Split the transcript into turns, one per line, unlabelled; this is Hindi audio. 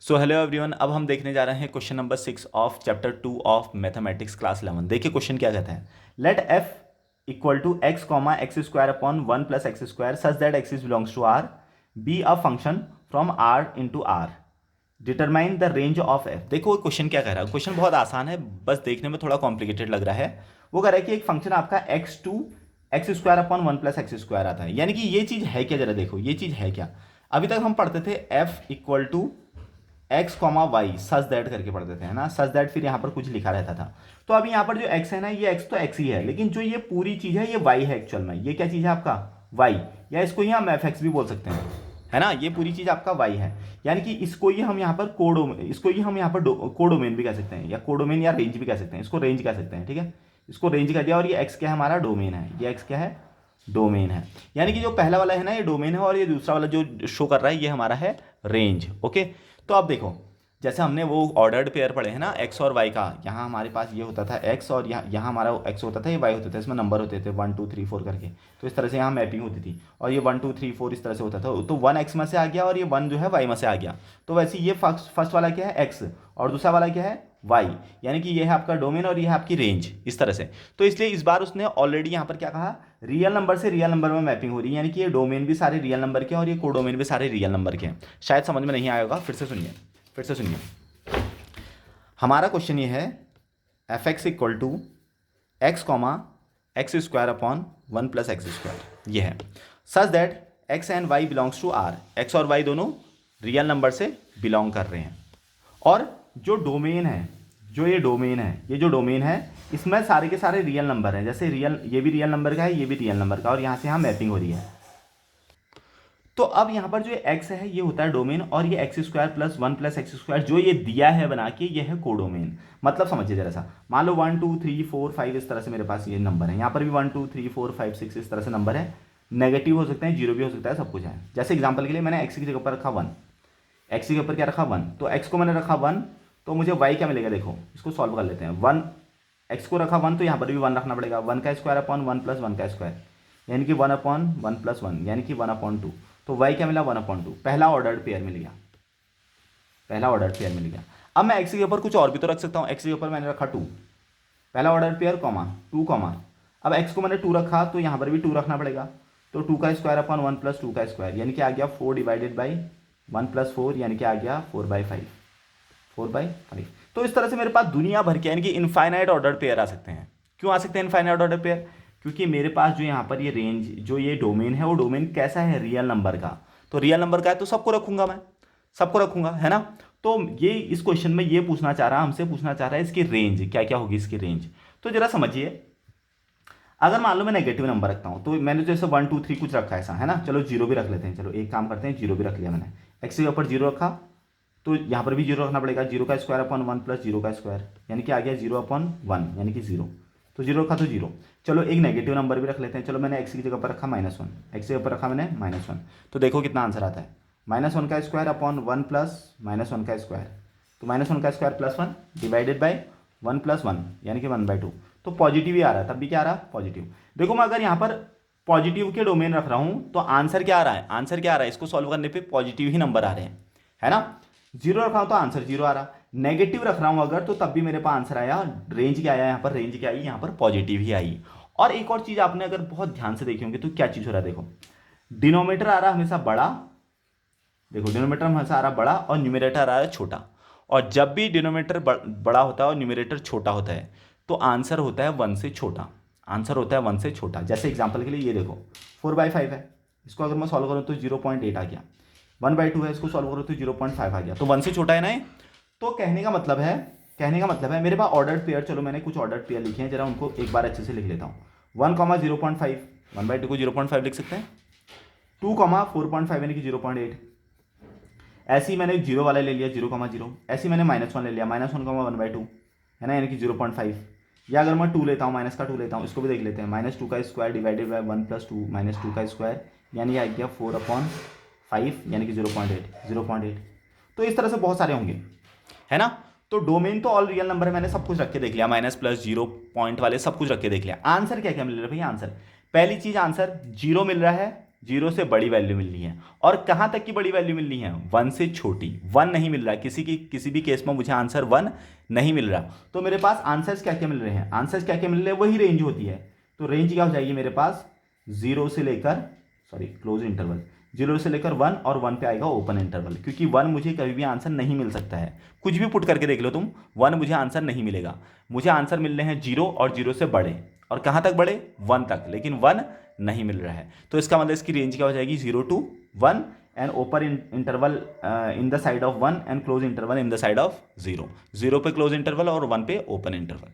सो हेलो एवरीवन, अब हम देखने जा रहे हैं question number 6 of chapter 2 of mathematics class 11। देखिए क्वेश्चन क्या कहता है। Let f equal to x comma x square upon one plus x square such that x is belongs to R be a function from R into R. Determine the range of f. देखो क्वेश्चन क्या कह रहा है। क्वेश्चन बहुत आसान है, बस देखने में थोड़ा कॉम्प्लिकेटेड लग रहा है। वो कह रहा है कि एक फंक्शन आपका x to x square upon one plus x square आता है, यानी कि ये चीज है क्या, जरा देखो ये चीज है क्या। अभी तक हम पढ़ते थे f equal to x comma y such that करके पढ़ते थे, है ना। सच दैट फिर यहाँ पर कुछ लिखा रहता था। तो अभी यहाँ पर जो एक्स है ना, ये एक्स तो एक्स ही है, लेकिन जो ये पूरी चीज है ये वाई है एक्चुअल में। ये क्या चीज है आपका वाई, या इसको ही हम एफ एक्स भी बोल सकते हैं, है ना। ये पूरी चीज आपका वाई है, यानी कि इसको ही हम यहाँ पर इसको ही हम यहाँ पर कोडोमेन भी कह सकते हैं, या कोडोमेन या रेंज भी कह सकते हैं। इसको रेंज कह सकते हैं, ठीक है। इसको रेंज कह दिया, और ये एक्स क्या है हमारा डोमेन है। ये एक्स क्या है डोमेन है, यानी कि जो पहला वाला है ना ये डोमेन है, और ये दूसरा वाला जो शो कर रहा है ये हमारा है रेंज। ओके, तो अब देखो जैसे हमने वो ऑर्डर्ड पेयर पढ़े हैं ना एक्स और वाई का। यहाँ हमारे पास ये होता था एक्स, और यहाँ हमारा एक्स होता था, ये वाई होता था। इसमें नंबर होते थे 1 2 3 4 करके। तो इस तरह से यहाँ मैपिंग होती थी, और ये 1 2 3 4 इस तरह से होता था। तो 1 एक्स में से आ गया, और ये 1 जो है वाई में से आ गया। तो वैसे ये फर्स्ट वाला क्या है एक्स, और दूसरा वाला क्या है वाई, यानी कि ये है आपका डोमेन और ये है आपकी रेंज, इस तरह से। तो इसलिए इस बार उसने ऑलरेडी यहाँ पर क्या कहा, रियल नंबर से रियल नंबर में मैपिंग हो रही है, यानी कि ये डोमेन भी सारे रियल नंबर के हैं और ये कोडोमेन भी सारे रियल नंबर के हैं। शायद समझ में नहीं आया होगा, फिर से सुनिए फिर से सुनिए। हमारा क्वेश्चन ये है f x equal to x comma x square upon one plus x square, ये है such that x and y belongs to R. X और वाई दोनों रियल नंबर से बिलोंग कर रहे हैं, और जो डोमेन है, ये जो डोमेन है इसमें सारे के सारे रियल नंबर हैं। जैसे रियल, ये भी रियल नंबर का है, ये भी रियल नंबर का, और यहाँ से यहाँ मैपिंग हो रही है। तो अब यहाँ पर जो एक्स है ये होता है डोमेन, और ये x square plus one plus x square जो ये दिया है बना के, ये है कोडोमेन। मतलब समझिए जरा सा, मान लो 1 2 3 4 5 इस तरह से मेरे पास ये नंबर है। यहाँ पर भी 1 2 3 4 5 6 इस तरह से नंबर है। नेगेटिव हो सकते हैं, जीरो भी हो सकता है, सब कुछ है। जैसे एग्जाम्पल के लिए मैंने एक्स की जगह पर रखा 1, एक्स के ऊपर क्या रखा 1, तो एक्स को मैंने रखा 1, तो मुझे वाई क्या मिलेगा। देखो इसको सॉल्व कर लेते हैं। 1 एक्स को रखा 1, तो यहाँ पर भी 1 रखना पड़ेगा। 1 का स्क्वायर अपॉन 1 प्लस 1 का स्क्वायर, यानी कि 1 अपॉन 1 प्लस 1, यानी कि 1 अपॉन 2। तो y क्या मिला 1 अपॉन 2, पहला ऑर्डर्ड पेयर मिल गया, पहला ऑर्डर पेयर मिल गया। अब मैं x के ऊपर कुछ और भी तो रख सकता हूँ। x के ऊपर मैंने रखा 2, पहला ऑर्डर पेयर कॉमा 2 कॉमा, अब x को मैंने 2 रखा तो यहाँ पर भी 2 रखना पड़ेगा। तो 2 का स्क्वायर अपॉन 1 प्लस 2 का स्क्वायर, यानी कि आ गया 4 डिवाइडेड बाई 1 प्लस 4, यानी कि आ गया 4/5, 4/5। तो इस तरह से मेरे पास दुनिया भर के यानी कि इनफाइनाइट ऑर्डर पेयर आ सकते हैं। क्यों आ सकते हैं इनफाइनाइट ऑर्डर पेयर? क्योंकि मेरे पास जो यहाँ पर ये रेंज, जो ये डोमेन है, वो डोमेन कैसा है रियल नंबर का। तो रियल नंबर का है तो सबको रखूंगा, मैं सबको रखूंगा, है ना। तो ये इस क्वेश्चन में ये पूछना चाह रहा, हमसे पूछना चाह रहा है इसकी रेंज क्या क्या होगी, इसकी रेंज। तो जरा समझिए, अगर मान लो मैं नेगेटिव नंबर रखता हूँ, तो मैंने जैसे 1 2 3 कुछ रखा है ऐसा, है ना। चलो जीरो भी रख लेते हैं, चलो एक काम करते हैं, जीरो भी रख लिया मैंने। एक्स के ऊपर जीरो रखा तो यहाँ पर भी जीरो रखना पड़ेगा। जीरो का स्क्वायर अपॉन 1 प्लस जीरो का स्क्वायर, यानी कि आ गया 0 अपॉन 1, यानी कि 0। तो जीरो रखा तो जीरो। चलो एक नेगेटिव नंबर भी रख लेते हैं। चलो मैंने एक्स की जगह पर रखा -1, एक्स के ऊपर रखा मैंने -1। तो देखो कितना आंसर आता है, -1 का स्क्वायर अपॉन 1 प्लस -1 का स्क्वायर। तो -1 का square plus 1 divided by 1 plus 1, यानी कि 1/2। तो पॉजिटिव ही आ रहा है, तब भी क्या आ रहा है पॉजिटिव। देखो मैं अगर यहाँ पर पॉजिटिव के डोमेन रख रहा हूँ तो आंसर क्या आ रहा है, आंसर क्या आ रहा है, इसको सॉल्व करने पे पॉजिटिव ही नंबर आ रहे हैं, है ना। जीरो रख रहा हूँ तो आंसर जीरो आ रहा। नेगेटिव रख रहा हूँ अगर, तो तब भी मेरे पास आंसर आया। रेंज क्या आया यहाँ पर, रेंज क्या आई यहाँ पर पॉजिटिव ही आई। और एक और चीज आपने अगर बहुत ध्यान से देखी होंगी तो क्या चीज हो रहा है, देखो डिनोमीटर आ रहा हमेशा बड़ा, देखो डिनोमीटर हमेशा आ रहा बड़ा और न्यूमरेटर आ रहा है छोटा। और जब भी डिनोमीटर बड़ा होता है और न्यूमरेटर छोटा होता है तो आंसर होता है 1 से छोटा, आंसर होता है 1 से छोटा। जैसे एग्जांपल के लिए ये देखो 4/5 है, इसको अगर मैं सॉल्व करूँ तो 0.8 आ गया। 1/2 है, इसको सॉल्व करो तो 0.5 आ गया। तो 1 से छोटा है ना ये। तो कहने का मतलब है, मेरे पास ऑर्डर्ड पेयर, चलो मैंने कुछ ऑर्डर्ड पेयर लिखे हैं, जरा उनको एक बार अच्छे से लिख लेता हूँ। 1, 0.5, 1/2 को 0.5 लिख सकते हैं। 2, 4.5 यानी कि 0.8। ऐसे ही मैंने जीरो वाला ले लिया 0,0। ऐसे ही मैंने -1 ले लिया, -1,1/2, है ना, यानी कि 0.5। या अगर मैं 2 लेता हूँ, माइनस का 2 लेता हूँ, इसको भी देख लेते हैं। -2 का स्क्वायर डिवाइडेड बाई 1 प्लस 2 -2 का स्क्वायर, यानी आ गया 4/5, यानी कि 0.8। तो इस तरह से बहुत सारे होंगे, है ना। तो डोमेन तो ऑल रियल नंबर है, मैंने सब कुछ रख के देख लिया, माइनस प्लस जीरो पॉइंट वाले सब कुछ रख के देख लिया। आंसर क्या क्या मिल रहा है भैया, आंसर पहली चीज आंसर जीरो मिल रहा है, जीरो से बड़ी वैल्यू मिलनी है। और कहाँ तक की बड़ी वैल्यू मिलनी है? 1 से छोटी। 1 नहीं मिल रहा है, किसी भी केस में मुझे आंसर 1 नहीं मिल रहा। तो मेरे पास आंसर्स क्या क्या मिल रहे हैं? आंसर्स क्या क्या मिल रहे हैं? वही रेंज होती है। तो रेंज क्या हो जाएगी मेरे पास? जीरो से लेकर, सॉरी क्लोज इंटरवल, जीरो से लेकर 1 और 1 पे आएगा ओपन इंटरवल, क्योंकि 1 मुझे कभी भी आंसर नहीं मिल सकता है। कुछ भी पुट करके देख लो तुम, 1 मुझे आंसर नहीं मिलेगा। मुझे आंसर मिल रहे हैं 0 और 0 से बड़े। और कहाँ तक बड़े? 1 तक, लेकिन 1 नहीं मिल रहा है। तो इसका मतलब इसकी रेंज क्या हो जाएगी? 0 to 1 and open interval in the side of 1 and close interval in the side of 0। 0 पे क्लोज इंटरवल और 1 पे ओपन इंटरवल।